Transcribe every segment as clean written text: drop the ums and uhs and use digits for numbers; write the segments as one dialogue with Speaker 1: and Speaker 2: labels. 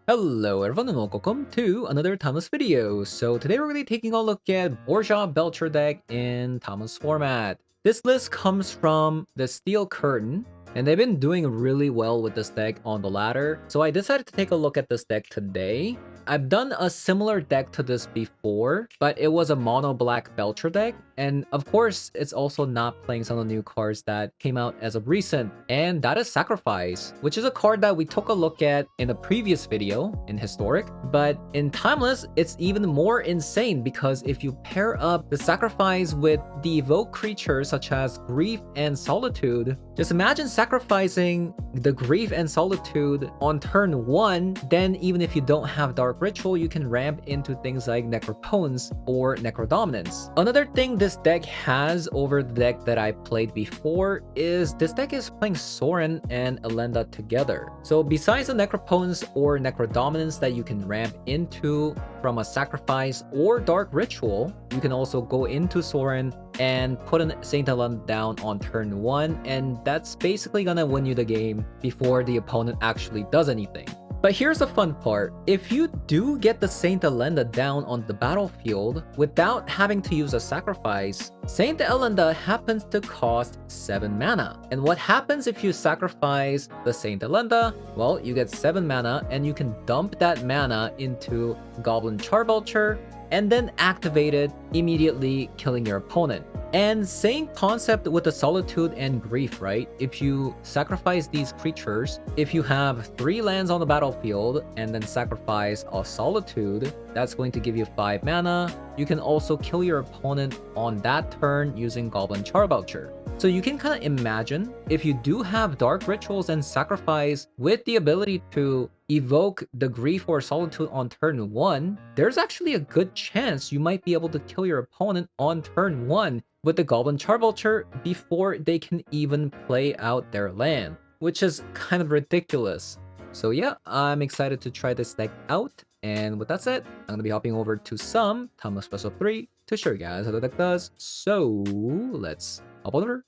Speaker 1: Hello everyone and welcome to another Thomas video. So today we're going to be taking a look at Borja Belcher deck in Thomas format. This list comes from the Steel Curtain, and they've been doing really well with this deck on the ladder. So I decided to take a look at this deck today. I've done a similar deck to this before, but it was a mono black Belcher deck. And of course, it's also not playing some of the new cards that came out as of recent. And that is Sacrifice, which is a card that we took a look at in the previous video in Historic. But in Timeless, it's even more insane because if you pair up the Sacrifice with the evoke creatures such as Grief and Solitude, just imagine sacrificing the Grief and Solitude on turn 1, then even if you don't have Dark Ritual, you can ramp into things like Necropotence or Necrodominance. Another thing this deck has over the deck that I played before is this deck is playing Sorin and Elenda together. So besides the Necropotence or Necrodominance that you can ramp into from a Sacrifice or Dark Ritual, you can also go into Sorin and put an Saint Elenda down on turn 1, and that's basically gonna win you the game before the opponent actually does anything. But here's the fun part. If you do get the Saint Elenda down on the battlefield without having to use a sacrifice, Saint Elenda happens to cost 7 mana. And what happens if you sacrifice the Saint Elenda? Well, you get 7 mana and you can dump that mana into Goblin Charbelcher and then activate it, immediately killing your opponent. And same concept with the Solitude and Grief, right? If you sacrifice these creatures, if you have 3 lands on the battlefield and then sacrifice a Solitude, that's going to give you 5 mana. You can also kill your opponent on that turn using Goblin Charbelcher. So you can kind of imagine if you do have Dark Rituals and Sacrifice with the ability to evoke the Grief or Solitude on turn 1, there's actually a good chance you might be able to kill your opponent on turn 1 with the Goblin Charbelcher before they can even play out their land, which is kind of ridiculous. So yeah, I'm excited to try this deck out. And with that said, I'm going to be hopping over to some Thomas Special 3 to show you guys how the deck does. So let's hop over.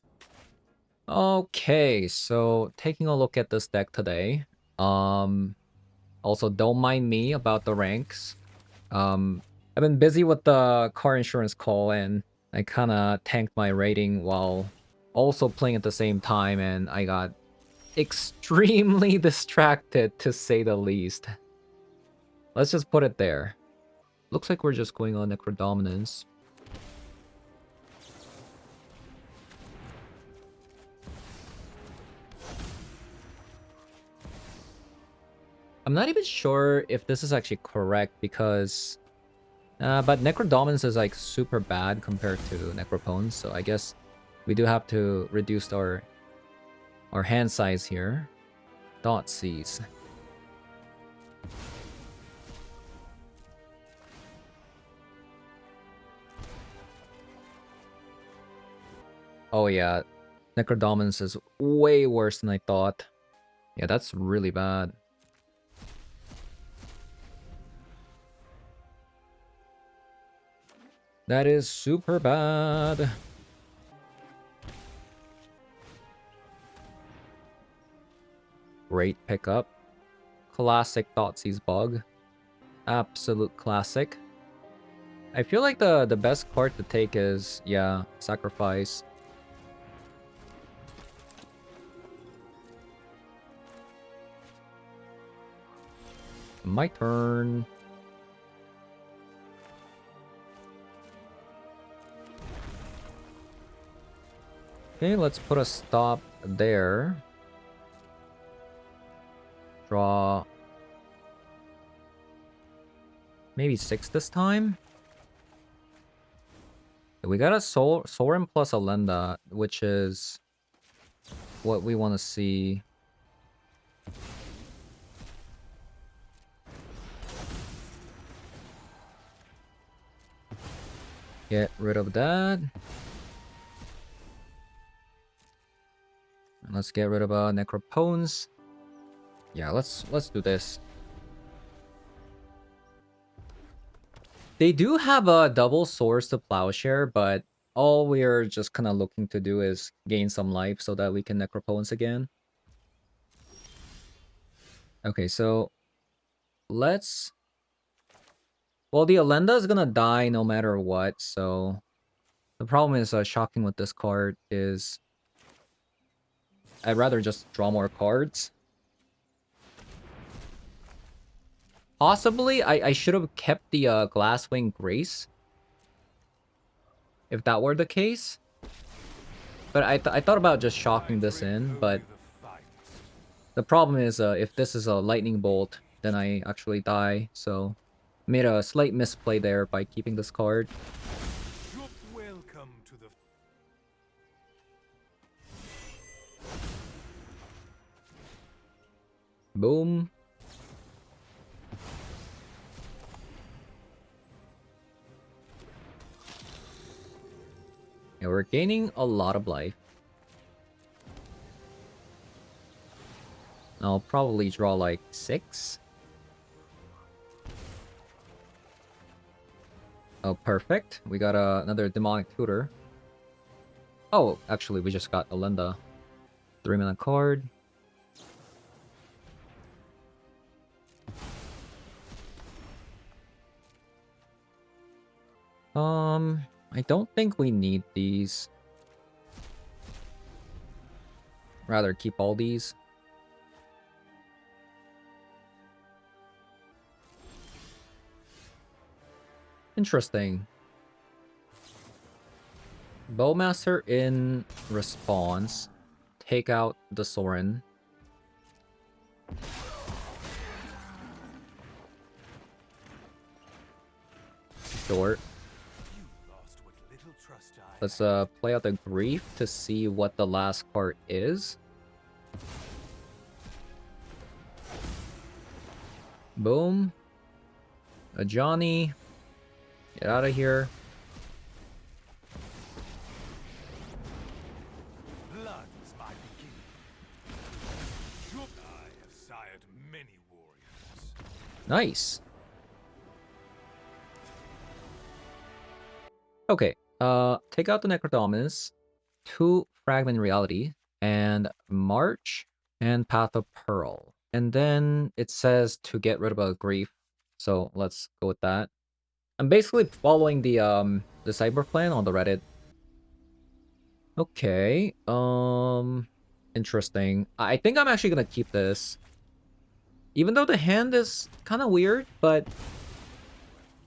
Speaker 1: Okay, so taking a look at this deck today. Also don't mind me about the ranks. I've been busy with the car insurance call and I kind of tanked my rating while also playing at the same time, and I got extremely distracted to say the least. Let's just put it there. Looks like we're just going on Necrodominance. I'm not even sure if this is actually correct because... but Necrodominance is like super bad compared to Necropotence, so I guess we do have to reduce our hand size here. Thoughtseize. Oh yeah, Necrodominance is way worse than I thought. Yeah, that's really bad. That is super bad. Great pickup. Classic Thoughtseize bug. Absolute classic. I feel like the best card to take is, yeah, Sacrifice. My turn. Okay, let's put a stop there. Draw maybe 6 this time. We got a Sorin plus Elenda, which is what we want to see. Get rid of that. And let's get rid of Necropotence. Yeah, let's do this. They do have a double Swords to Plowshare, but all we're just kind of looking to do is gain some life so that we can Necropotence again. Okay, so let's... Well, the Alenda is gonna die no matter what, so... The problem is, shocking with this card is... I'd rather just draw more cards. Possibly, I should have kept the Glasswing Grace. If that were the case. But I thought about just shocking this in, but... The problem is, if this is a Lightning Bolt, then I actually die, so... Made a slight misplay there by keeping this card. Boom. Yeah, we're gaining a lot of life. I'll probably draw like 6. Oh, perfect. We got another Demonic Tutor. Oh, actually, we just got Alenda. 3-mana card. I don't think we need these. Rather keep all these. Interesting. Bowmaster in response. Take out the Sorin. Short. Let's play out the Grief to see what the last card is. Boom. A Johnny. Get out of here.
Speaker 2: Blood is my beginning. I have sired many warriors.
Speaker 1: Nice. Okay. Take out the Necrodominus, 2 Fragment Reality, and March, and Path of Pearl. And then it says to get rid of a Grief, so let's go with that. I'm basically following the Cyber plan on the Reddit. Okay, interesting. I think I'm actually gonna keep this. Even though the hand is kind of weird, but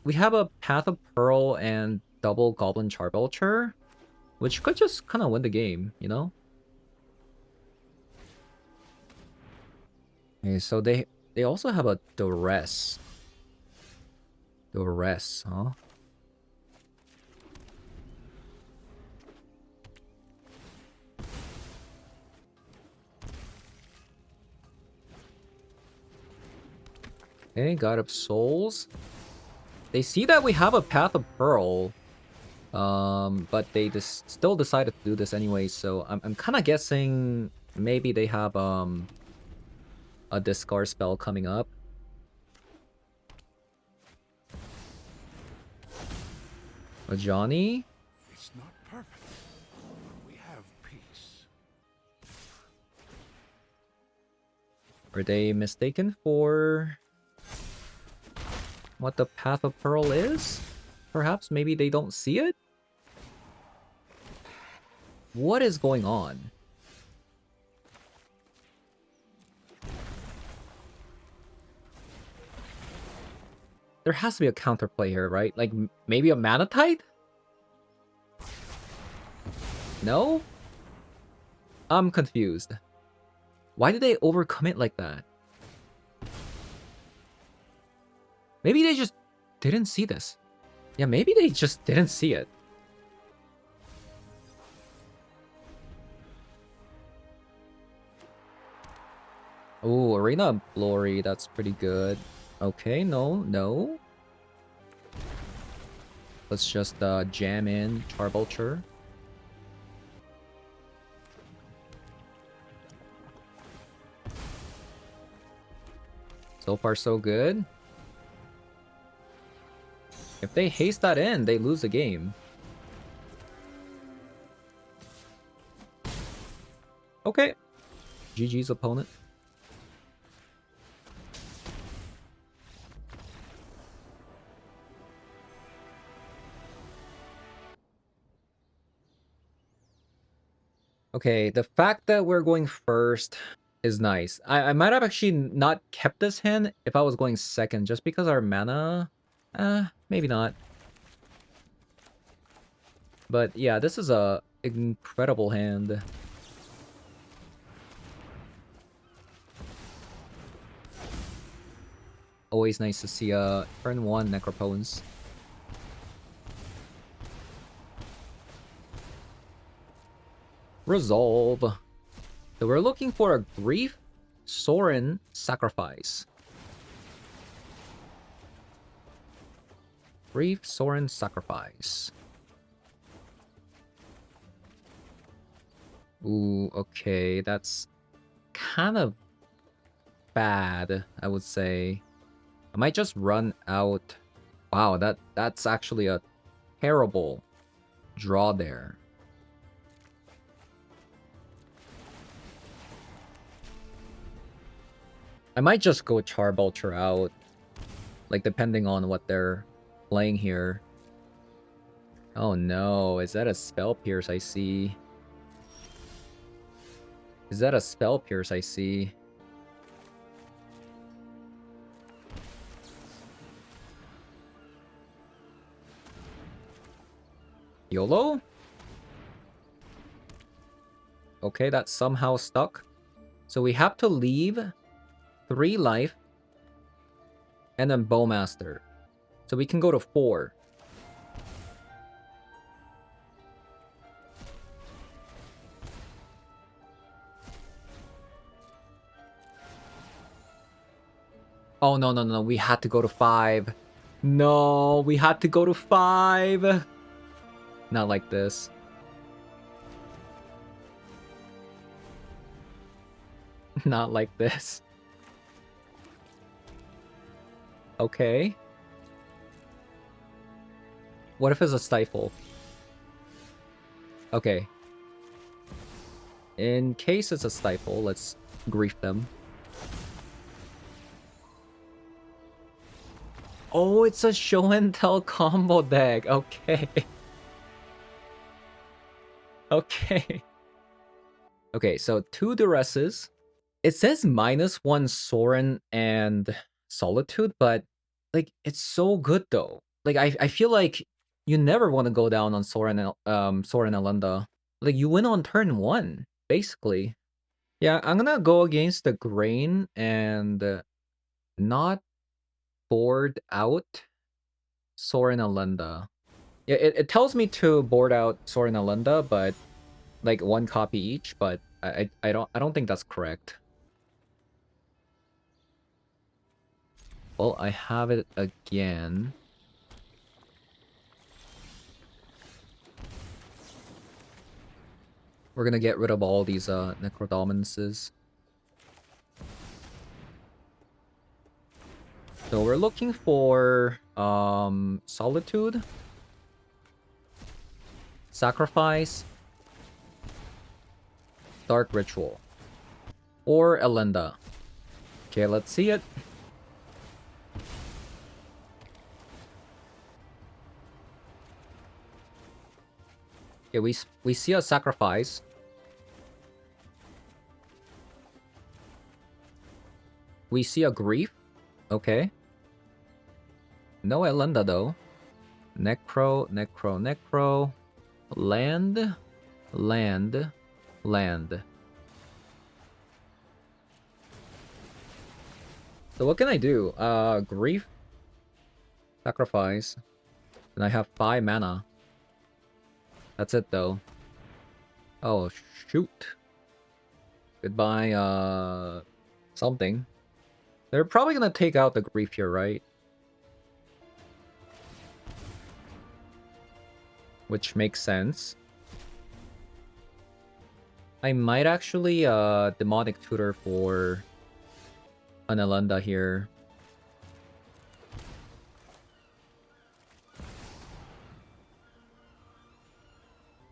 Speaker 1: we have a Path of Pearl and double Goblin Charbelcher, which could just kind of win the game, you know? Okay, so they also have a Duress. Duress, huh? Okay, God of Souls. They see that we have a Path of Pearl, but they just still decided to do this anyway. So I'm kind of guessing maybe they have a discard spell coming up. A Johnny.
Speaker 2: It's not perfect, but we have peace.
Speaker 1: Were they mistaken for what the Path of Pearl is? Perhaps maybe they don't see it? What is going on? There has to be a counterplay here, right? Like, maybe a Manatite? No? I'm confused. Why did they overcommit like that? Maybe they just didn't see this. Yeah, maybe they just didn't see it. Oh, Arena of Glory, that's pretty good. Okay, no. Let's just jam in Charbelcher. So far, so good. If they haste that in, they lose the game. Okay. GG's opponent. Okay, the fact that we're going first is nice. I might have actually not kept this hand if I was going second, just because our mana... maybe not. But yeah, this is a incredible hand. Always nice to see a turn 1 Necropotence. Resolve. So we're looking for a Grief, Sorin, Sacrifice. Grief, Sorin, Sacrifice. Ooh, okay, that's kind of bad, I would say. I might just run out. Wow, that's actually a terrible draw there. I might just go Char Belcher out, like depending on what they're playing here. Oh no, is that a Spell Pierce I see? Is that a Spell Pierce I see? YOLO? Okay, that's somehow stuck. So we have to leave 3 life and then Bowmaster. So we can go to 4. Oh, no, no, no. We had to go to 5. No, we had to go to 5. Not like this. Not like this. Okay. What if it's a Stifle? Okay. In case it's a Stifle, let's grief them. Oh, it's a show and tell combo deck. Okay. Okay. Okay, so 2 Duresses. It says -1 Sorin and Solitude, but like it's so good though. Like I feel like you never want to go down on Sorin Sorin Alenda. Like you win on turn 1, basically. Yeah, I'm gonna go against the grain and not board out Sorin Alenda. Yeah, it tells me to board out Sorin Alenda, but like 1 copy each, but I don't think that's correct. Well, I have it again. We're gonna get rid of all these Necrodominances. So we're looking for Solitude, Sacrifice, Dark Ritual, or Elenda. Okay, let's see it. Okay, we see a Sacrifice. We see a Grief. Okay. No Elenda though. Necro, Necro, Necro. Land, Land, Land. So what can I do? Grief, Sacrifice, and I have 5 mana. That's it though. Oh shoot. Goodbye, something. They're probably gonna take out the Grief here, right? Which makes sense. I might actually Demonic Tutor for an Elenda here.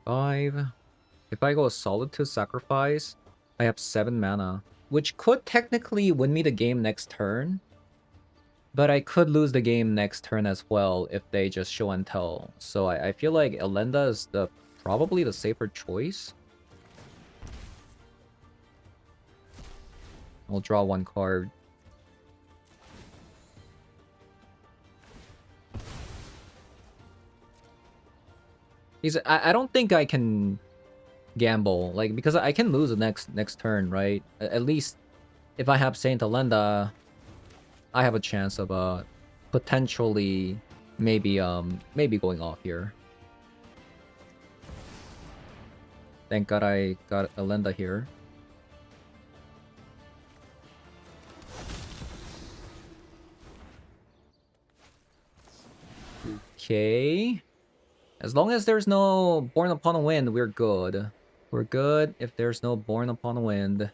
Speaker 1: Five. If I go Solitude Sacrifice, I have 7 mana, which could technically win me the game next turn. But I could lose the game next turn as well if they just show and tell. So I feel like Elenda is probably the safer choice. We'll draw one card. I don't think I can gamble, like, because I can lose the next turn, right? At least if I have Saint Alenda, I have a chance of potentially maybe going off here. Thank God I got Alenda here. Okay. As long as there's no Born Upon a Wind, we're good. We're good if there's no Born Upon a Wind.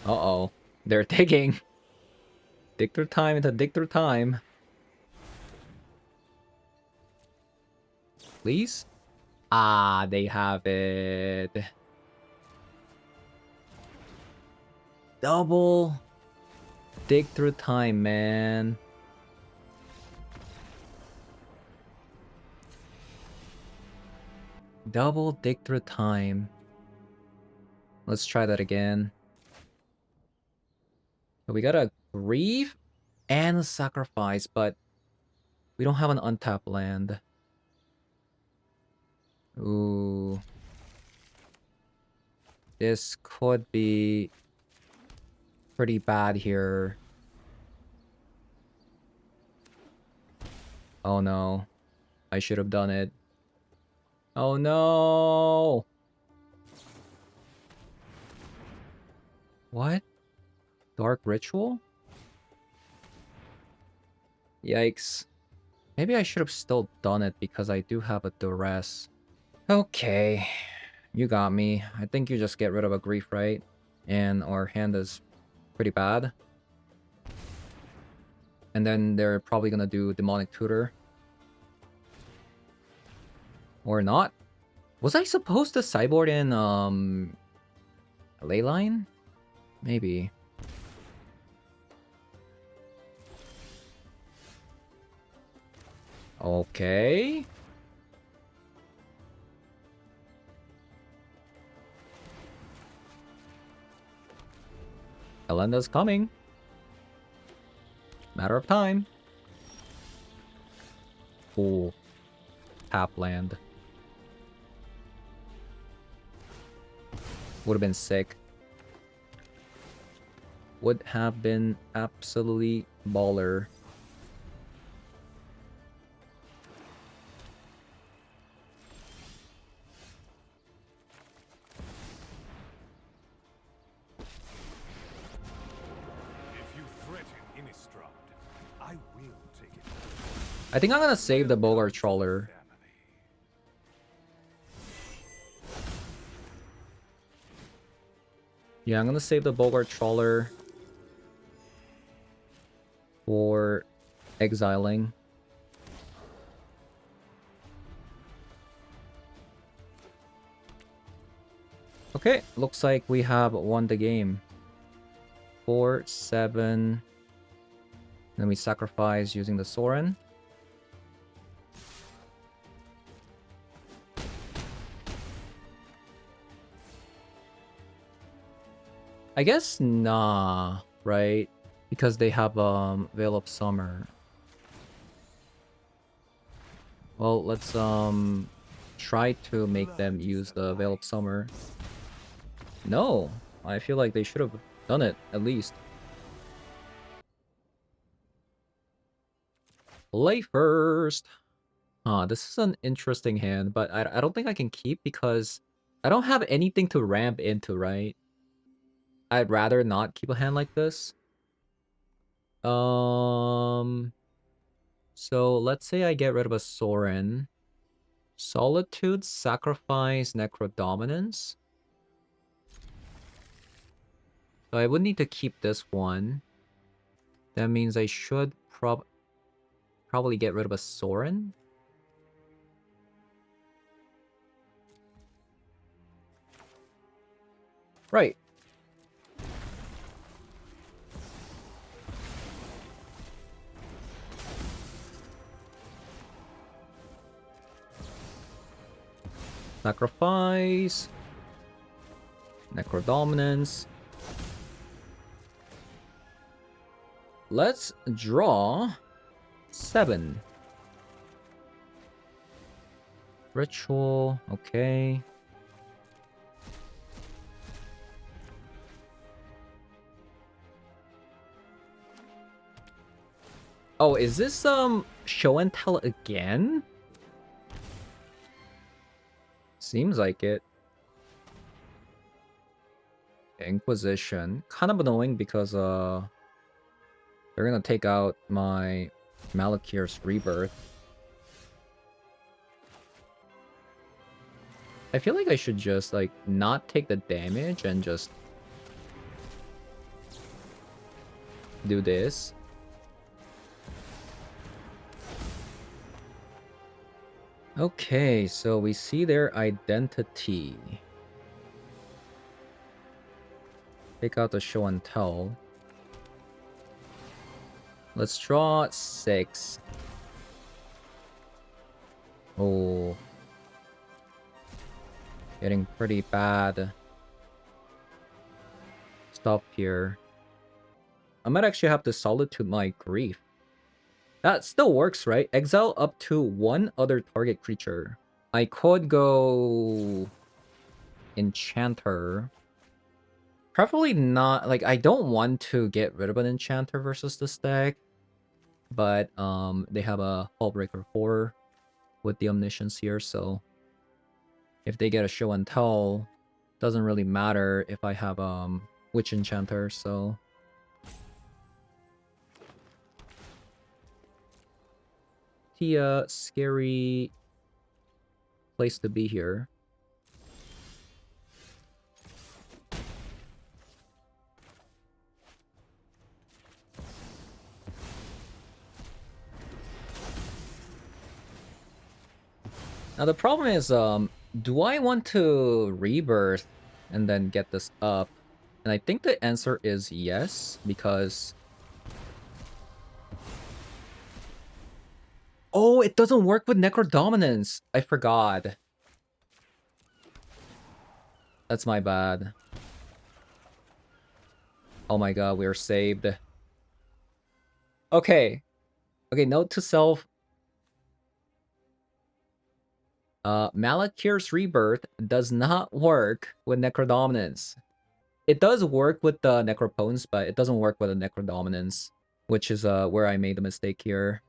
Speaker 1: Uh-oh. They're digging. Dig through time into dig through time. Please? Ah, they have it. Double dig through time, man. Double dig through time. Let's try that again. We got a Grieve and a Sacrifice, but we don't have an untapped land. Ooh. This could be pretty bad here. Oh no. I should have done it. Oh no! What? Dark Ritual? Yikes. Maybe I should have still done it because I do have a duress. Okay. You got me. I think you just get rid of a Grief, right? And our hand is pretty bad. And then they're probably gonna do Demonic Tutor. Or not. Was I supposed to sideboard in Leyline? Maybe. Okay. Alenda's coming. Matter of time. Cool. Tap land. Would have been sick. Would have been absolutely baller. I think I'm gonna save the Bogart Trawler. Yeah, I'm gonna save the Bogart Trawler for exiling. Okay, looks like we have won the game. 4-7. Then we sacrifice using the Sorin. I guess nah, right? Because they have Veil of Summer. Well, let's try to make them use the Veil of Summer. No, I feel like they should have done it at least. Play first. This is an interesting hand, but I don't think I can keep because I don't have anything to ramp into, right? I'd rather not keep a hand like this. So let's say I get rid of a Sorin. Solitude, Sacrifice, Necrodominance. So I would need to keep this one. That means I should probably get rid of a Sorin. Right. Sacrifice. Necro Dominance. Let's draw 7. Ritual, okay. Oh, is this show and tell again? Seems like it. Inquisition. Kind of annoying because they're gonna take out my Malakir's Rebirth. I feel like I should just like not take the damage and just do this. Okay, so we see their identity. Take out the show and tell. Let's draw 6. Oh. Getting pretty bad. Stop here. I might actually have to Solitude my Grief. That still works, right? Exile up to 1 other target creature. I could go Enchanter. Preferably not, like, I don't want to get rid of an Enchanter versus this deck. But, they have a Hullbreaker 4 with the Omniscience here, so... If they get a show and tell, doesn't really matter if I have, Witch Enchanter, so... Tia, scary place to be here. Now the problem is, do I want to Rebirth and then get this up? And I think the answer is yes, because... Oh, it doesn't work with Necro Dominance! I forgot. That's my bad. Oh my god, we are saved. Okay. Okay, note to self. Malakir's Rebirth does not work with Necrodominance. It does work with the Necropons, but it doesn't work with the Necrodominance, which is where I made the mistake here.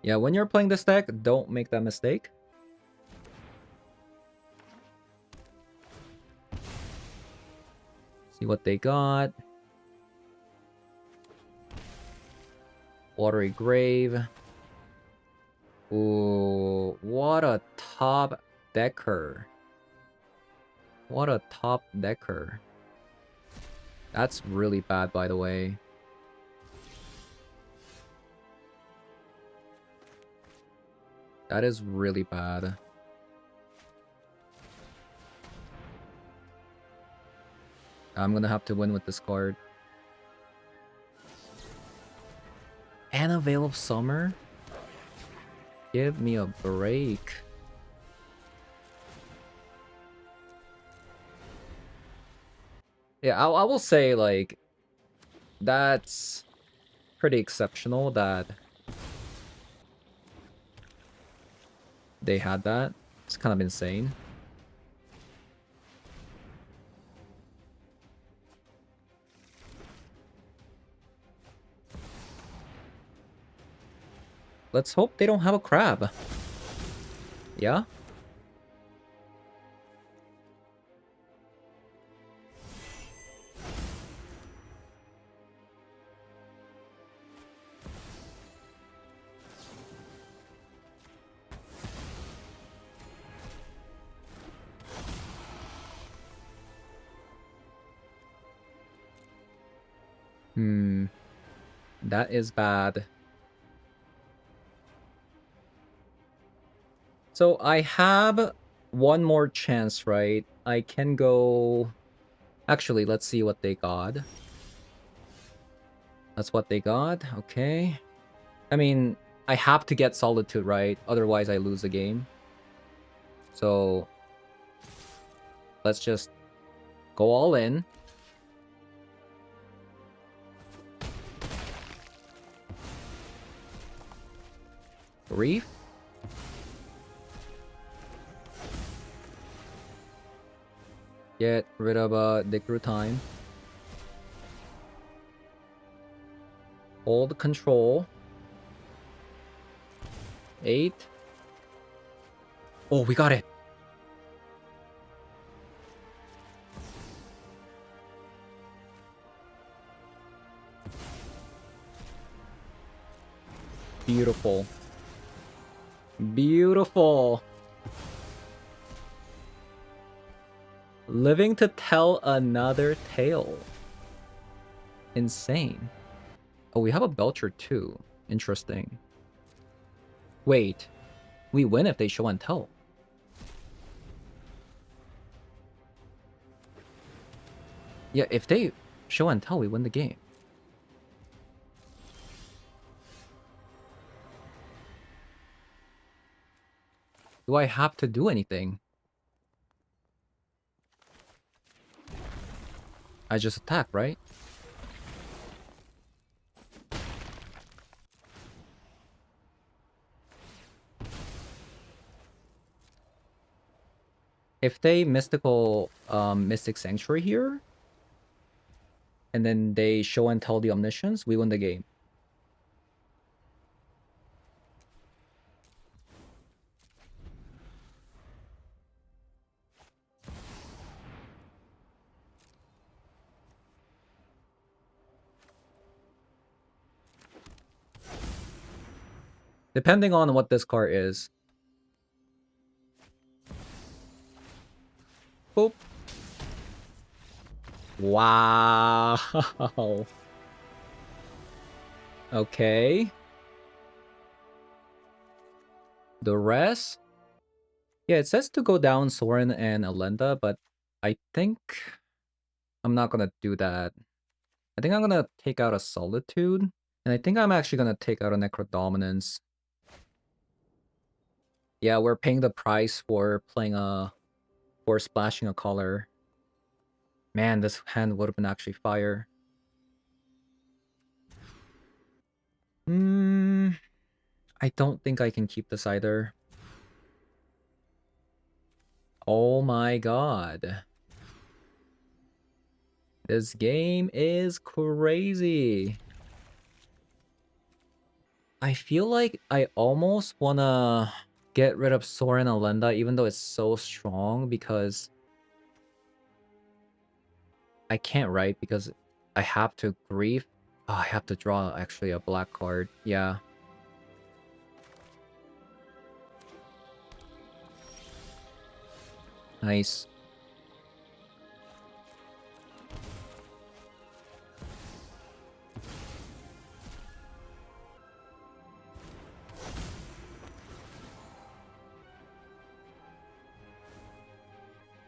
Speaker 1: Yeah, when you're playing this deck, don't make that mistake. See what they got. Watery Grave. Ooh, what a top decker. What a top decker. That's really bad, by the way. That is really bad. I'm gonna have to win with this card. And a Veil of Summer? Give me a break. Yeah, I will say, like, that's pretty exceptional that they had that. It's kind of insane. Let's hope they don't have a crab. Yeah? That is bad. So I have one more chance, right? I can go... Actually, let's see what they got. That's what they got, okay. I mean, I have to get Solitude, right? Otherwise I lose the game. So let's just go all in. Reef. Get rid of dig through time. Hold control. 8. Oh, we got it. Beautiful. Beautiful. Living to tell another tale. Insane. Oh, we have a Belcher too. Interesting. Wait. We win if they show and tell. Yeah, if they show and tell, we win the game. Do I have to do anything? I just attack, right? If they Mystic Sanctuary here, and then they show and tell the Omniscience, we win the game. Depending on what this card is. Boop. Wow. Okay. The rest? Yeah, it says to go down Soren and Alenda, but I think I'm not gonna do that. I think I'm gonna take out a Solitude, and I think I'm actually gonna take out a Necrodominance. Yeah, we're paying the price for playing for splashing a color. Man, this hand would have been actually fire. I don't think I can keep this either. Oh my god. This game is crazy. I feel like I almost wanna get rid of Soren Alenda even though it's so strong because I can't, right? Because I have to grief. Oh, I have to draw actually a black card. Yeah. Nice.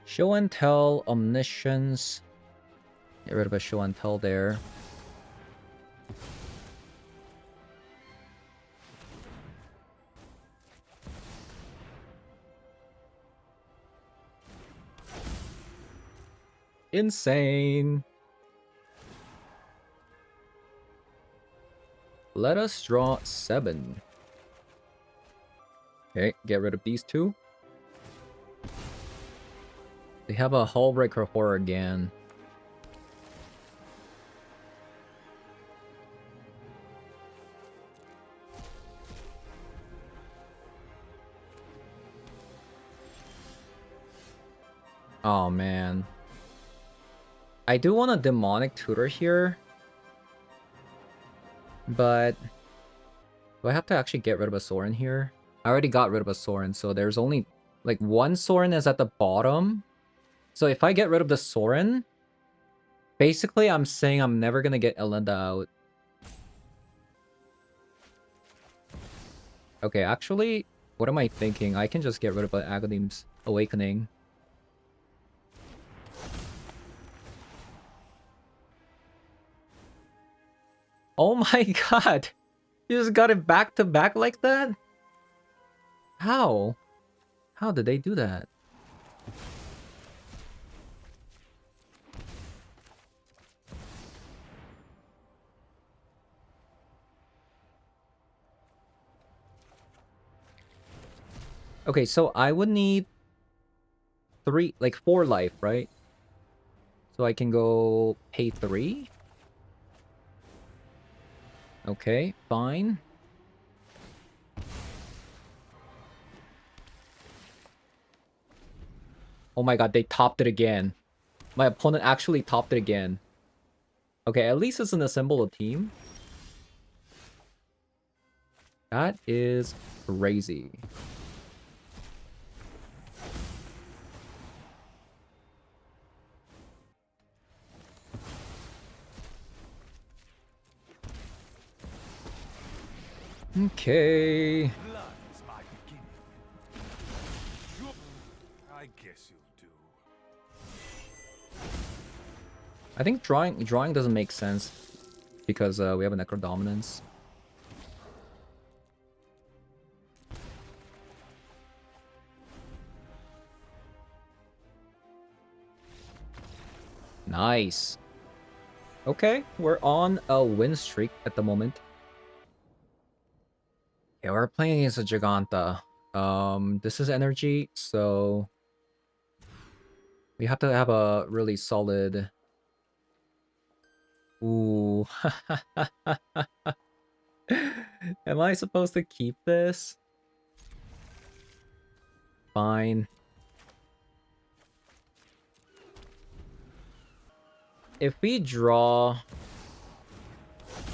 Speaker 1: Show and tell, Omniscience. Get rid of a show and tell there. Insane. Let us draw 7. Okay, get rid of these 2. They have a Hullbreaker Horror again. Oh man. I do want a Demonic Tutor here. But do I have to actually get rid of a Soren here? I already got rid of a Soren, so there's only like one Soren is at the bottom. So if I get rid of the Soren, basically I'm saying I'm never gonna get Elenda out. Okay, actually, what am I thinking? I can just get rid of Aghanims Awakening. Oh my god! You just got it back to back like that? How? How did they do that? Okay, so I would need 4 life, right? So I can go pay 3. Okay, fine. Oh my god, they topped it again. My opponent actually topped it again. Okay, at least it's an assemble a team. That is crazy. Okay.
Speaker 2: Blood is my beginning. I guess you'll do.
Speaker 1: I think drawing doesn't make sense because we have a Necro Dominance. Nice. Okay, we're on a win streak at the moment. Yeah, we're playing against a Giganta. This is energy, so we have to have a really solid. Ooh. Am I supposed to keep this? Fine. If we draw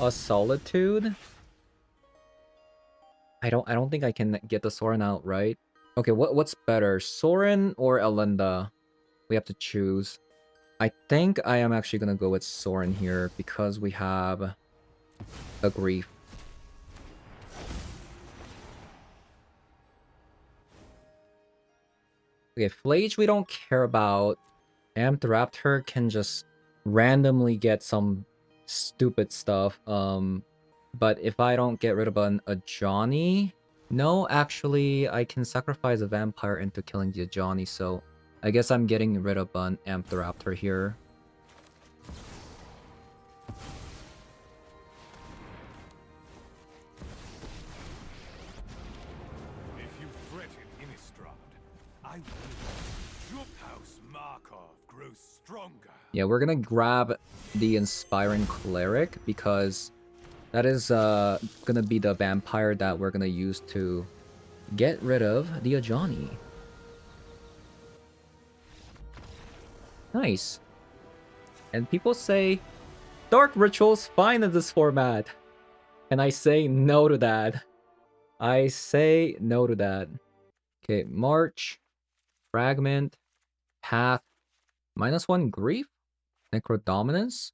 Speaker 1: a Solitude, I don't think I can get the Sorin out, right? Okay, what's better, Sorin or Elenda? We have to choose. I think I am actually gonna go with Sorin here because we have a Grief. Okay, Flage we don't care about. Ampthraptor can just randomly get some stupid stuff. But if I don't get rid of a Johnny... No, actually, I can sacrifice a vampire into killing the Johnny, so I guess I'm getting rid of an Ampthraptor here.
Speaker 2: If you threaten Innistrad, I will. Your house Markov grows stronger.
Speaker 1: Yeah, we're gonna grab the Inspiring Cleric because that is gonna be the vampire that we're gonna use to get rid of the Ajani. Nice. And people say, Dark Ritual's fine in this format. And I say no to that. I say no to that. Okay, March, Fragment, Path, -1 Grief, Necrodominance.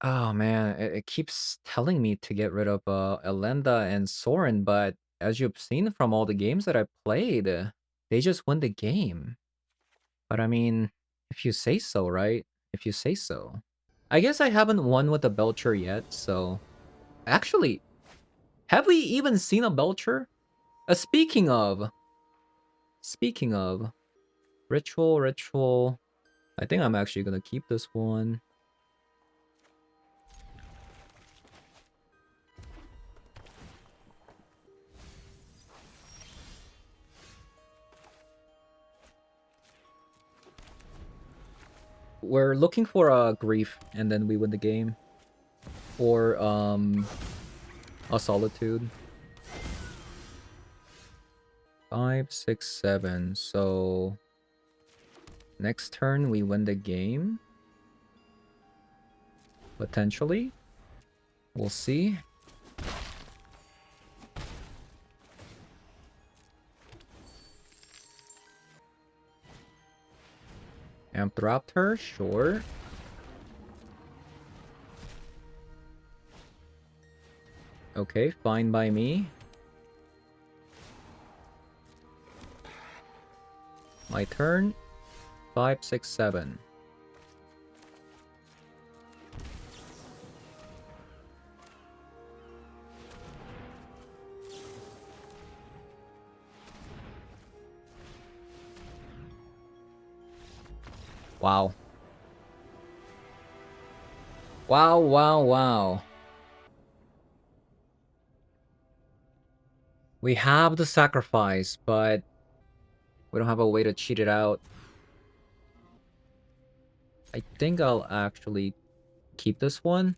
Speaker 1: Oh man, it keeps telling me to get rid of Elenda and Sorin, but as you've seen from all the games that I played, they just win the game. But I mean, if you say so, right? If you say so. I guess I haven't won with the Belcher yet, so... Actually, have we even seen a Belcher? Speaking of... Ritual... I think I'm actually gonna keep this one. We're looking for a Grief, and then we win the game. Or, a Solitude. 5, 6, 7. So... Next turn, we win the game. Potentially. We'll see. Ampthraptor, sure. Okay, fine by me. My turn. 5, 6, 7. Wow. Wow, wow, wow. We have the sacrifice, but we don't have a way to cheat it out. I think I'll actually keep this one.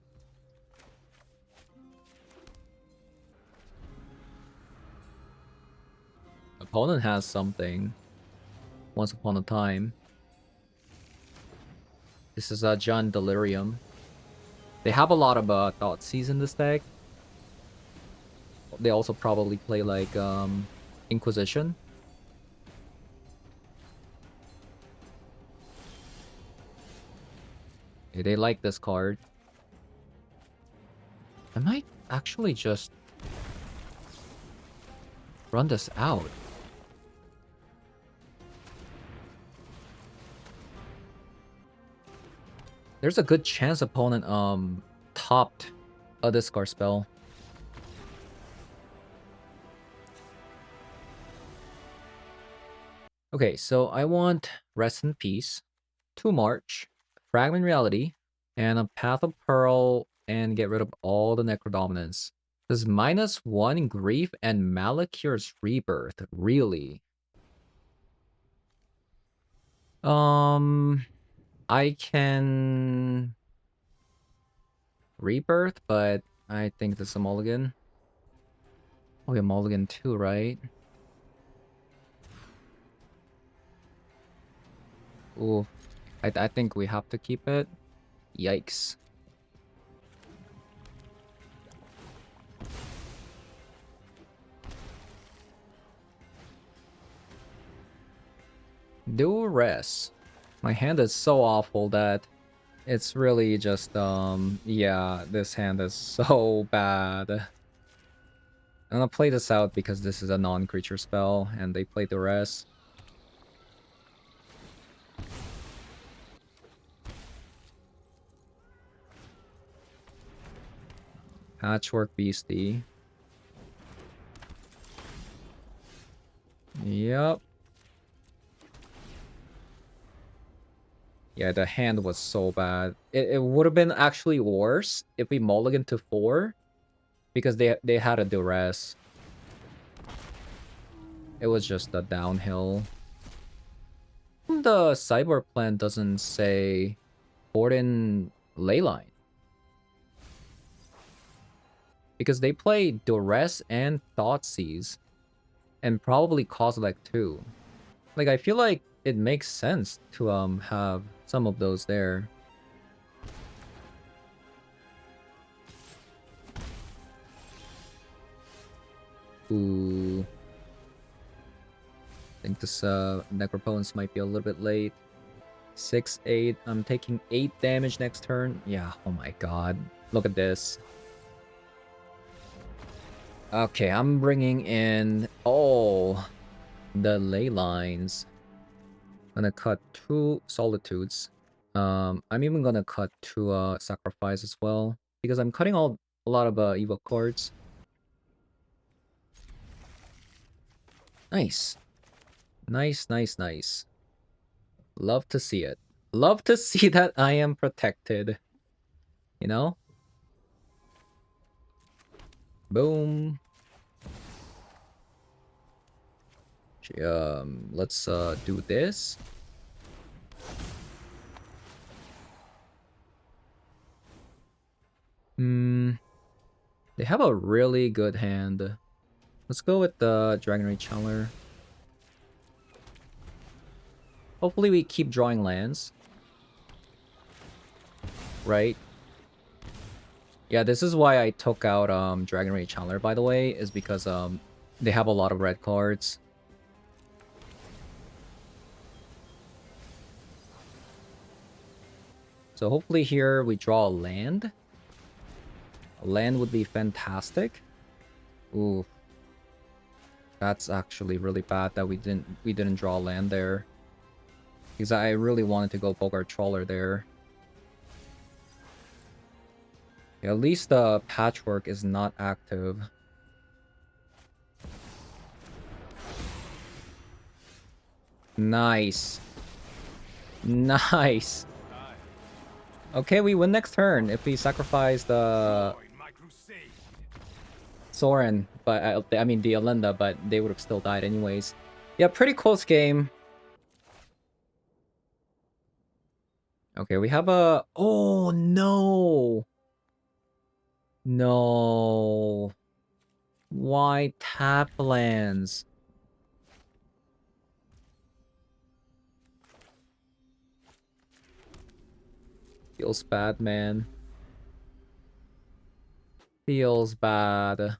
Speaker 1: Opponent has something. Once upon a time. This is a John Delirium. They have a lot of Thoughtseize in this deck. They also probably play like Inquisition. Okay, they like this card. I might actually just run this out. There's a good chance opponent topped a discard spell. Okay, so I want Rest in Peace, 2 March, Fragment Reality, and a Path of Pearl, and get rid of all the Necrodominance. This is -1 Grief and Malakir's Rebirth. Really? I can Rebirth, but I think this is a mulligan. Oh, yeah, mulligan too, right? Ooh, I think we have to keep it. Yikes. Duress. My hand is so awful that it's really just, yeah, this hand is so bad. I'm gonna play this out because this is a non-creature spell, and they play Duress. Patchwork Beastie. Yep. Yeah, the hand was so bad. It would have been actually worse if we mulligan to 4, because they had a Duress. It was just a downhill. The cyber plan doesn't say Borden Leyline, because they play Duress and Thoughtseize, and probably Kozilek too. Like, I feel like it makes sense to have some of those there. Ooh. I think this Necropotence might be a little bit late. 6-8. I'm taking 8 damage next turn. Yeah, oh my god. Look at this. Okay, I'm bringing in all the ley lines. I'm gonna cut 2 Solitudes. I'm even gonna cut 2 Sacrifice as well, because I'm cutting a lot of Evoke cards. Nice. Nice, nice, nice. Love to see it. Love to see that I am protected. You know? Boom. Let's do this. They have a really good hand. Let's go with the Dragon Rage Channeler. Hopefully we keep drawing lands. Right? Yeah, this is why I took out Dragon Rage Channeler, by the way, is because they have a lot of red cards. So hopefully here we draw a land. A land would be fantastic. Ooh. That's actually really bad that we didn't draw a land there. Because I really wanted to go Bogart Trawler there. Yeah, at least the Patchwork is not active. Nice. Nice. Okay, we win next turn if we sacrifice the
Speaker 2: Join my crusade.
Speaker 1: Soren, but I mean the Alenda, but they would have still died anyways. Yeah, pretty close game. Okay, we have a... Oh, no! No. Why tap lands? Feels bad, man. Feels bad.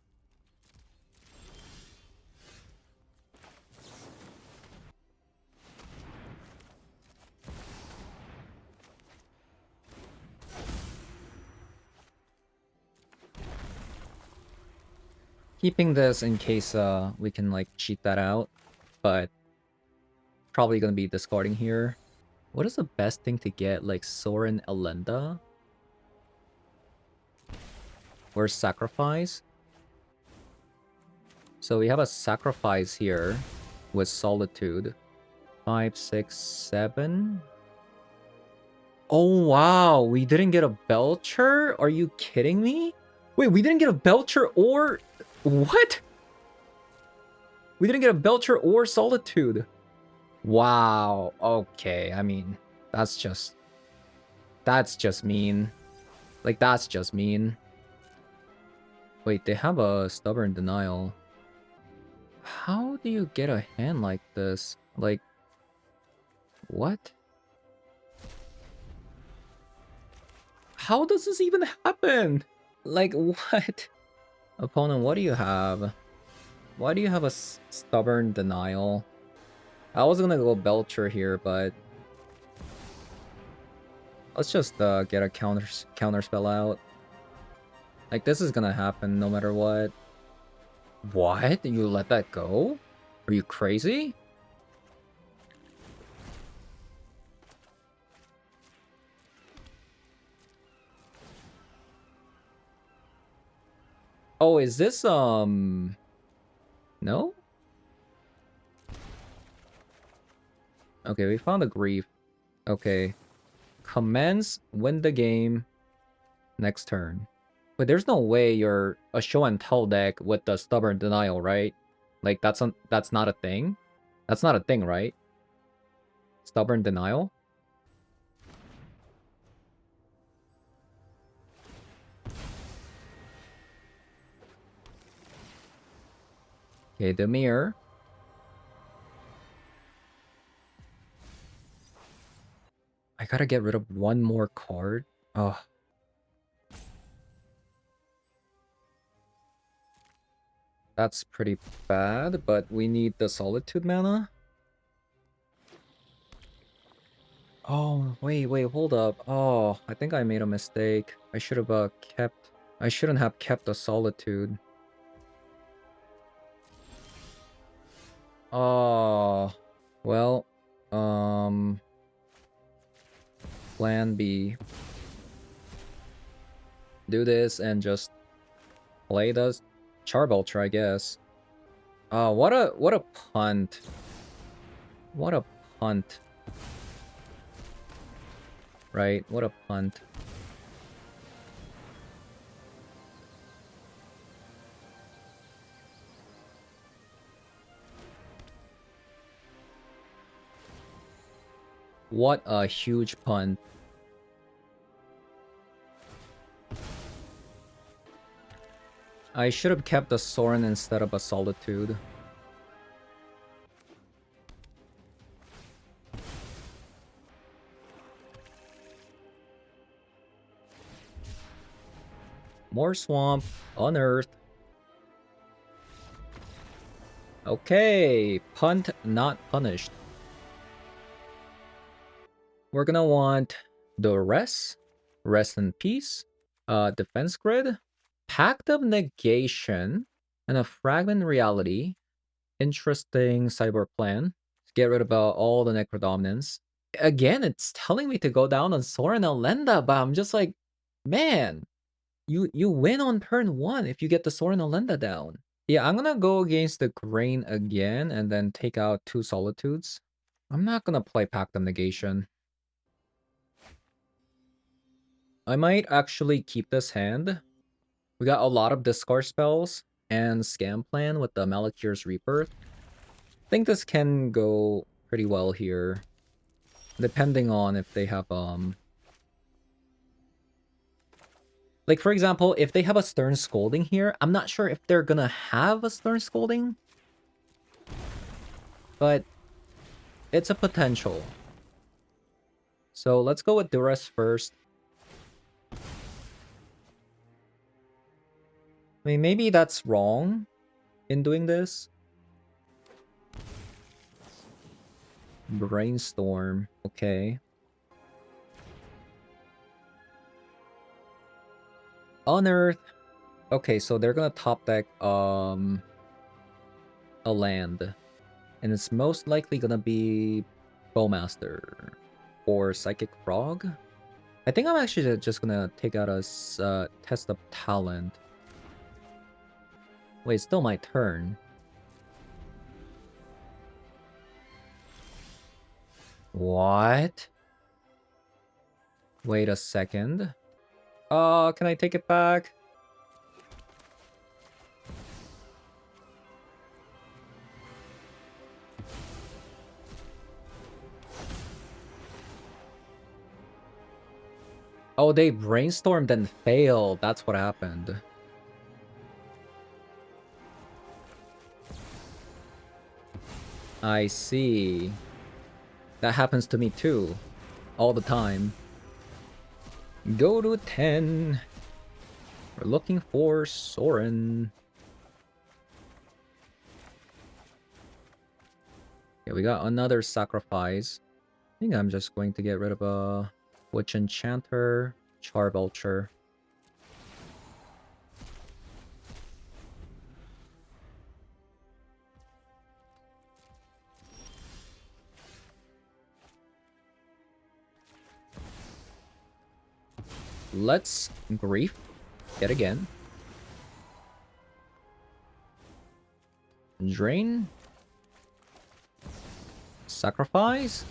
Speaker 1: Keeping this in case we can like cheat that out, but probably gonna be discarding here. What is the best thing to get? Like Soren Elenda? Or Sacrifice? So we have a Sacrifice here with Solitude. 5, 6, 7. Oh wow, we didn't get a Belcher? Are you kidding me? Wait, we didn't get a Belcher or... What? We didn't get a Belcher or Solitude. Wow, okay, I mean, that's just mean. Like, that's just mean. Wait, they have a Stubborn Denial. How do you get a hand like this? Like, what? How does this even happen? Like, what? Opponent, what do you have? Why do you have a Stubborn Denial? I was gonna go Belcher here, but... Let's just get a counter spell out. Like, this is gonna happen no matter what. What? You let that go? Are you crazy? Oh, is this, no? Okay, we found a Grief. Okay. Commence, win the game, next turn. But there's no way you're a show and tell deck with the Stubborn Denial, right? Like, that's not a thing? That's not a thing, right? Stubborn Denial? Okay, the Mirror. I gotta get rid of one more card. Oh. That's pretty bad, but we need the Solitude mana. Oh, wait, hold up. Oh, I think I made a mistake. I should have kept... I shouldn't have kept the Solitude. Oh, well, plan B. Do this and just play the Charbelcher, I guess. Oh, what a punt. What a punt. Right, what a punt. What a huge punt. I should have kept a Soren instead of a Solitude. More Swamp, Unearth. Okay, punt not punished. We're gonna want the Rest in Peace, Defense Grid, Pact of Negation, and a Fragment Reality. Interesting cyber plan. Get rid of all the Necrodominance. Again, it's telling me to go down on Soren Elenda, but I'm just like, man, you win on turn 1 if you get the Soren Elenda down. Yeah, I'm gonna go against the Grain again and then take out 2 Solitudes. I'm not gonna play Pact of Negation. I might actually keep this hand. We got a lot of discard spells and scam plan with the Malakir's Rebirth. I think this can go pretty well here. Depending on if they have like, for example, if they have a Stern Scolding here, I'm not sure if they're gonna have a Stern Scolding. But it's a potential. So let's go with Duress first. I mean, maybe that's wrong in doing this. Brainstorm. Okay. Unearth. Okay, so they're gonna top deck a land. And it's most likely gonna be Bowmaster or Psychic Frog. I think I'm actually just gonna take out a Test of Talent. Wait, it's still my turn. What? Wait a second. Can I take it back? Oh, they brainstormed and failed. That's what happened. I see. That happens to me too. All the time. Go to 10. We're looking for Soren. Okay, we got another sacrifice. I think I'm just going to get rid of a Witch Enchanter, Char Belcher. Let's Grief yet again. Drain. Sacrifice.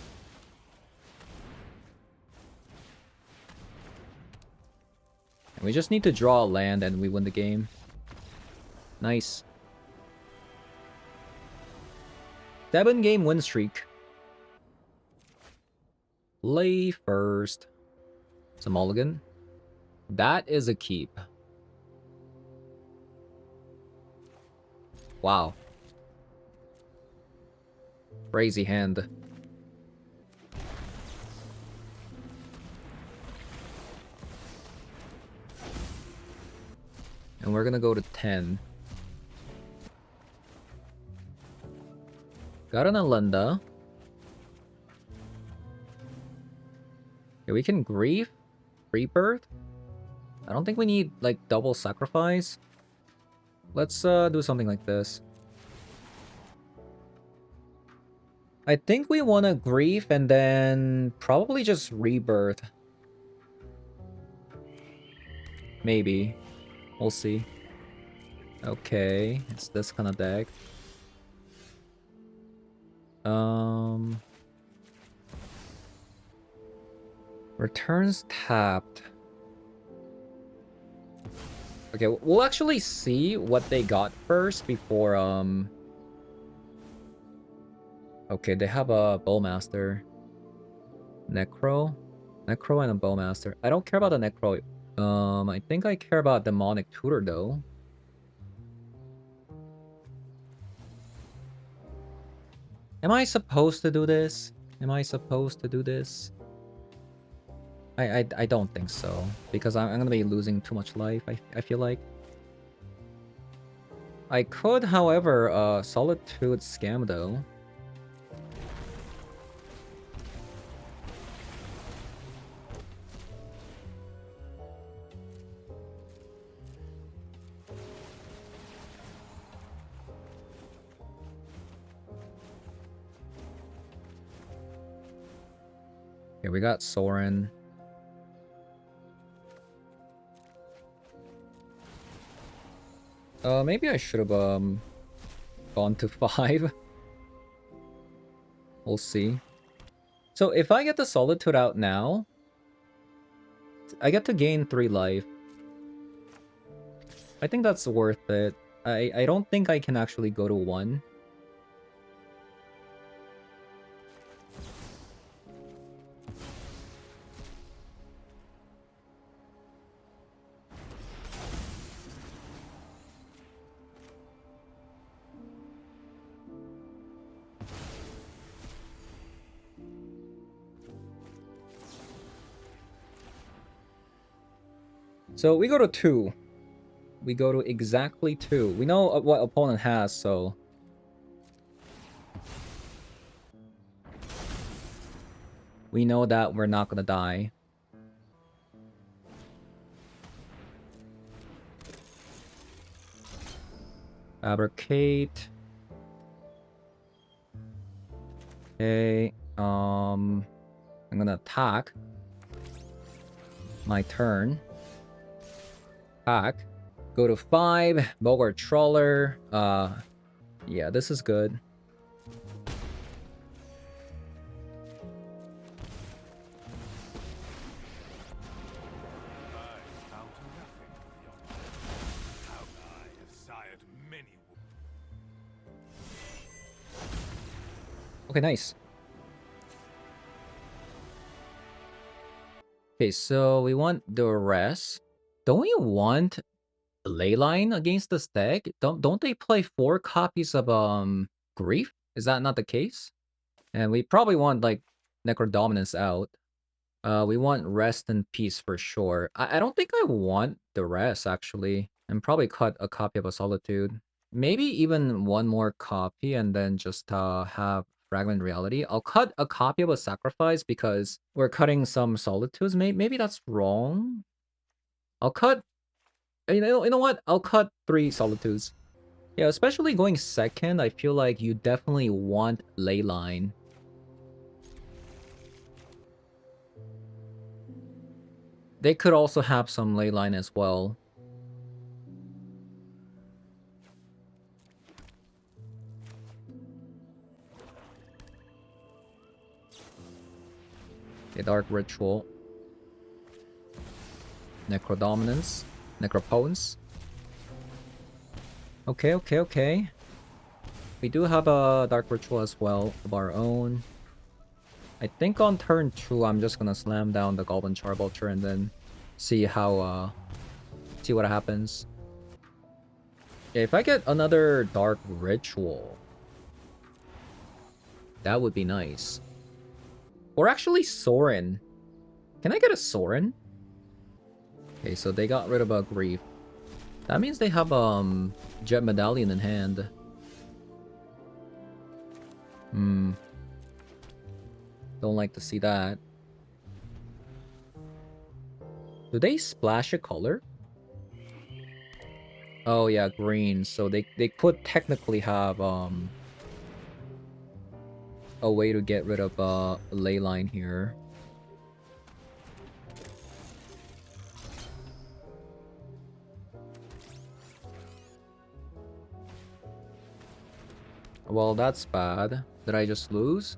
Speaker 1: And we just need to draw a land and we win the game. Nice. 7-game win streak. Play first. It's a mulligan. That is a keep. Wow. Crazy hand. And we're gonna go to 10. Got an Alenda. Okay, we can Grief. Rebirth. I don't think we need, like, double sacrifice. Let's do something like this. I think we want to Grief and then probably just Rebirth. Maybe. We'll see. Okay, it's this kind of deck. Returns tapped. Okay, we'll actually see what they got first before, okay, they have a Bowmaster. Necro? Necro and a Bowmaster. I don't care about the Necro. I think I care about Demonic Tutor, though. Am I supposed to do this? Am I supposed to do this? I don't think so. Because I'm gonna be losing too much life, I feel like. I could, however, Solitude Scam, though. Okay, we got Soren. Maybe I should have, gone to 5. We'll see. So if I get the Solitude out now, get to gain 3 life. I think that's worth it. I don't think I can actually go to 1. So we go to 2. We go to exactly 2. We know what opponent has, so... we know that we're not gonna die. Fabricate. Okay, I'm gonna attack. My turn. Attack. Go to 5. Bogart Trawler. Yeah, this is good. Okay, nice. Okay, so we want the rest. Don't we want Leyline against this deck? Don't they play 4 copies of Grief? Is that not the case? And we probably want like Necrodominance out. We want Rest and Peace for sure. I don't think I want the rest actually. And probably cut a copy of a Solitude. Maybe even 1 more copy and then just have Fragment Reality. I'll cut a copy of a Sacrifice because we're cutting some Solitudes. Maybe that's wrong. I'll cut... You know what? I'll cut 3 Solitudes. Yeah, especially going second, I feel like you definitely want Leyline. They could also have some Leyline as well. A Dark Ritual. Necrodominance. Necropotence. Okay. We do have a Dark Ritual as well of our own. I think on turn 2, I'm just gonna slam down the Goblin Charbelcher and then see how, see what happens. Yeah, if I get another Dark Ritual, that would be nice. Or actually Sorin. Can I get a Sorin? Okay, so they got rid of a Grief. That means they have Jet Medallion in hand. Don't like to see that. Do they splash a color? Oh yeah, green. So they could technically have a way to get rid of Leyline here. Well, that's bad. Did I just lose?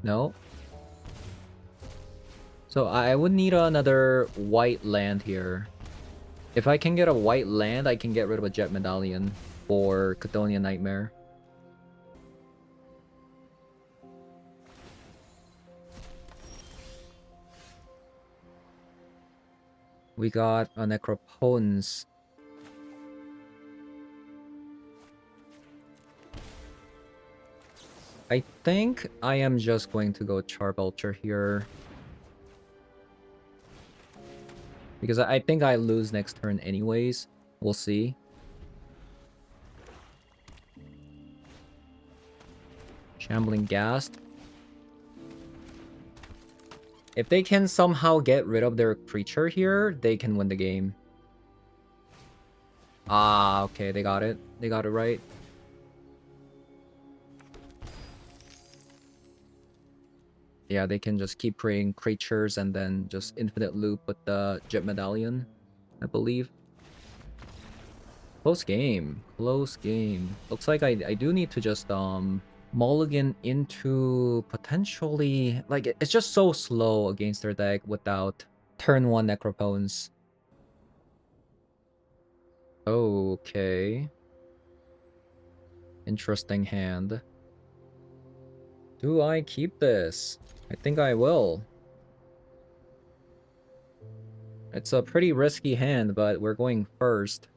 Speaker 1: No. So I would need another white land here. If I can get a white land, I can get rid of a Jet Medallion for Chthonian Nightmare. We got a Necropotence. I think I am just going to go Charbelcher here. Because I think I lose next turn anyways. We'll see. Shambling Ghast. If they can somehow get rid of their creature here, they can win the game. Ah, okay, they got it. They got it right. Yeah, they can just keep praying creatures and then just infinite loop with the Jet Medallion, I believe. Close game. Close game. Looks like I do need to just mulligan into potentially... Like, it's just so slow against their deck without Turn 1 Necropones. Okay. Interesting hand. Do I keep this? I think I will. It's a pretty risky hand, but we're going first.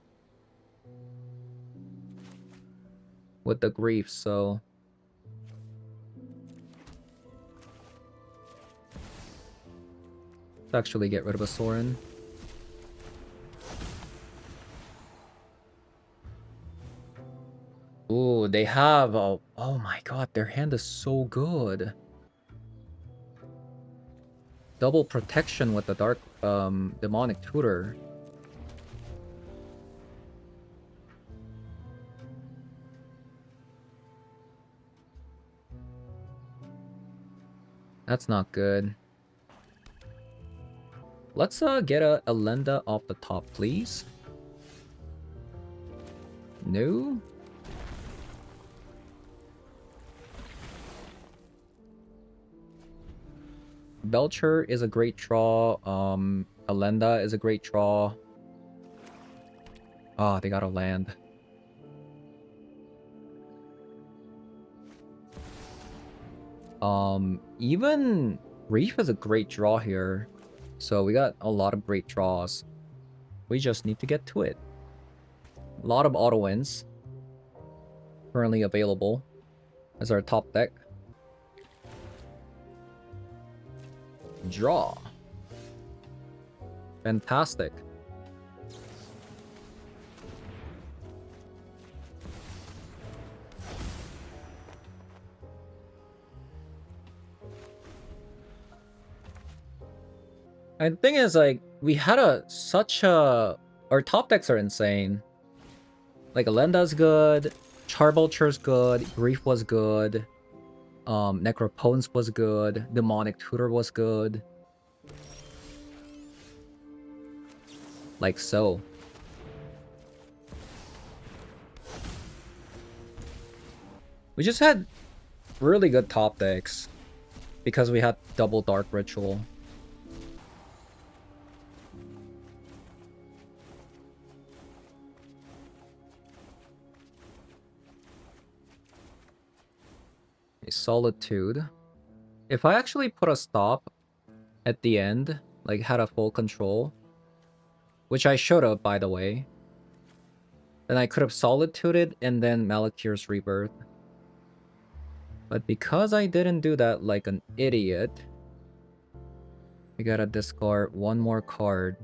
Speaker 1: With the grief, so... let's actually get rid of a Sorin. Ooh, they have a... oh my god, their hand is so good. Double protection with the dark demonic tutor. That's not good. Let's get a Elenda off the top, please. No? Belcher is a great draw. Elenda is a great draw. Ah, they got a land. Even Reef is a great draw here. So we got a lot of great draws. We just need to get to it. A lot of auto wins currently available as our top deck. Draw. Fantastic. And the thing is, like, we had such a... our top decks are insane. Like, Alenda's good, Charbelcher's good, Grief was good, Necropones was good, Demonic Tutor was good. Like so. We just had really good top decks because we had double Dark Ritual. A Solitude. If I actually put a stop at the end, like had a full control, which I should have, by the way, then I could have Solituded and then Malakir's Rebirth. But because I didn't do that like an idiot, we gotta discard one more card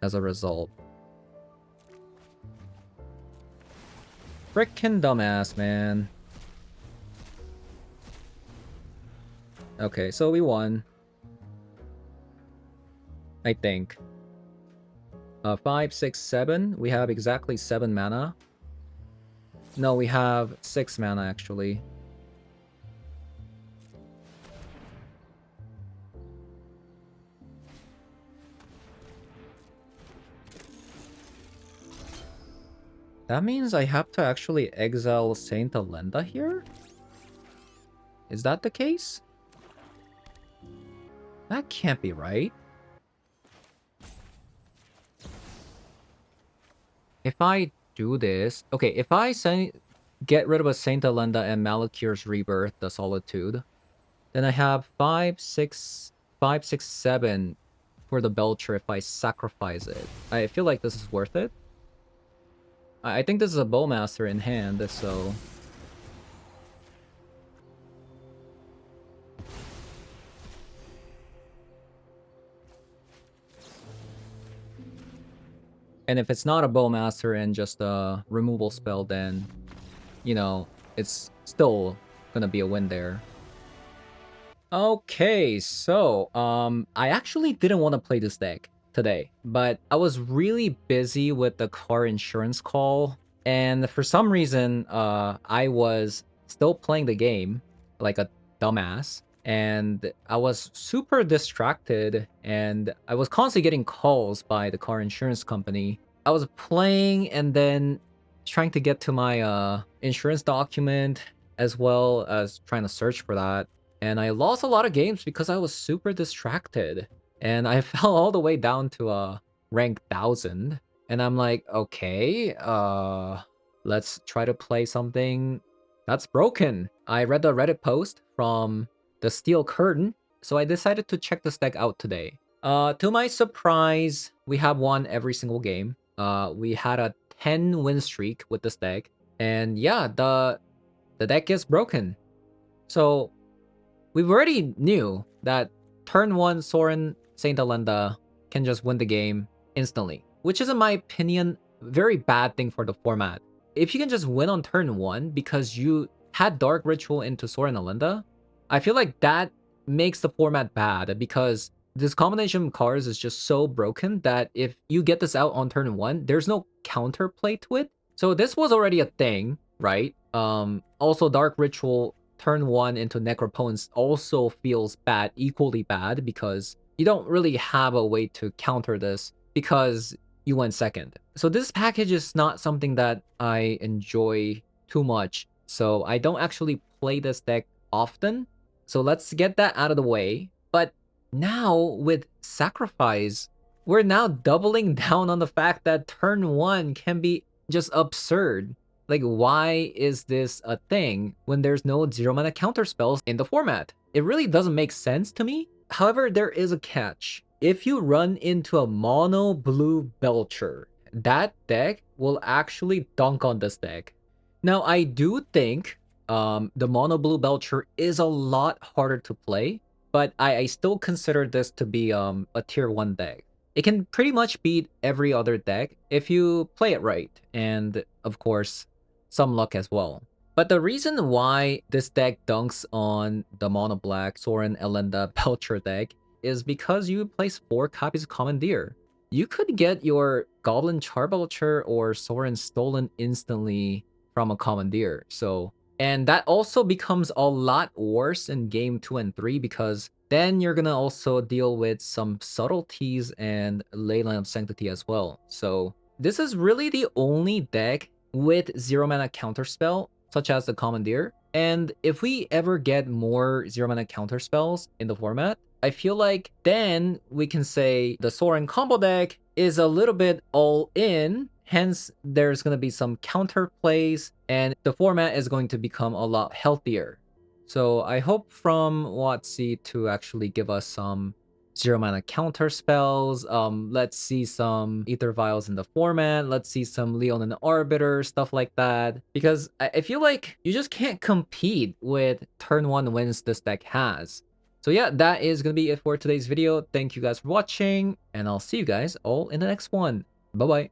Speaker 1: as a result. Frickin' dumbass, man. Okay, so we won. I think. 5, 6, 7. We have exactly 7 mana. No, we have 6 mana actually. That means I have to actually exile Saint Elenda here? Is that the case? That can't be right. If I do this... okay, if I get rid of a Saint Elenda and Malakir's Rebirth, the Solitude, then I have 5, 6, 7 for the Belcher if I sacrifice it. I feel like this is worth it. I think this is a Bowmaster in hand, so... and if it's not a Bowmaster and just a removal spell, then, you know, it's still gonna be a win there. Okay, so, I actually didn't want to play this deck today, but I was really busy with the car insurance call, and for some reason, I was still playing the game like a dumbass, and I was super distracted, and I was constantly getting calls by the car insurance company. I was playing and then trying to get to my insurance document, as well as trying to search for that. And I lost a lot of games because I was super distracted. And I fell all the way down to rank 1000. And I'm like, okay, let's try to play something that's broken. I read the Reddit post from the Steel Curtain, so I decided to check this deck out today. To my surprise, we have won every single game. We had a 10 win streak with this deck. And yeah, the deck is broken. So we already knew that turn 1 Sorin Saint Alenda can just win the game instantly, which is, in my opinion, a very bad thing for the format. If you can just win on turn 1 because you had Dark Ritual into Sorin Alenda, I feel like that makes the format bad because this combination of cards is just so broken that if you get this out on turn 1, there's no counterplay to it. So this was already a thing, right? Also Dark Ritual turn 1 into Necropotence also feels bad, equally bad, because you don't really have a way to counter this because you went second. So this package is not something that I enjoy too much. So I don't actually play this deck often. So let's get that out of the way. But now with Sacrifice, we're now doubling down on the fact that turn 1 can be just absurd. Like, why is this a thing when there's no 0-mana counter spells in the format? It really doesn't make sense to me. However, there is a catch. If you run into a mono blue Belcher, that deck will actually dunk on this deck. Now, I do think the mono blue Belcher is a lot harder to play, but I still consider this to be a tier 1 deck. It can pretty much beat every other deck if you play it right, and of course, some luck as well. But the reason why this deck dunks on the mono black Sorin Elenda Belcher deck is because you place 4 copies of Commandeer. You could get your Goblin Charbelcher or Sorin stolen instantly from a Commandeer. And that also becomes a lot worse in game 2 and 3 because then you're gonna also deal with some subtleties and Leyline of Sanctity as well. So this is really the only deck with 0-mana counterspell, such as the Commandeer. And if we ever get more 0-mana counterspells in the format, I feel like then we can say the Sorin combo deck is a little bit all in, hence there's going to be some counter plays, and the format is going to become a lot healthier. So I hope from WotC to actually give us some 0-mana counter spells. Let's see some Ether Vials in the format. Let's see some Leon and Arbiter, stuff like that. Because I feel like you just can't compete with turn 1 wins this deck has. So yeah, that is going to be it for today's video. Thank you guys for watching, and I'll see you guys all in the next one. Bye-bye.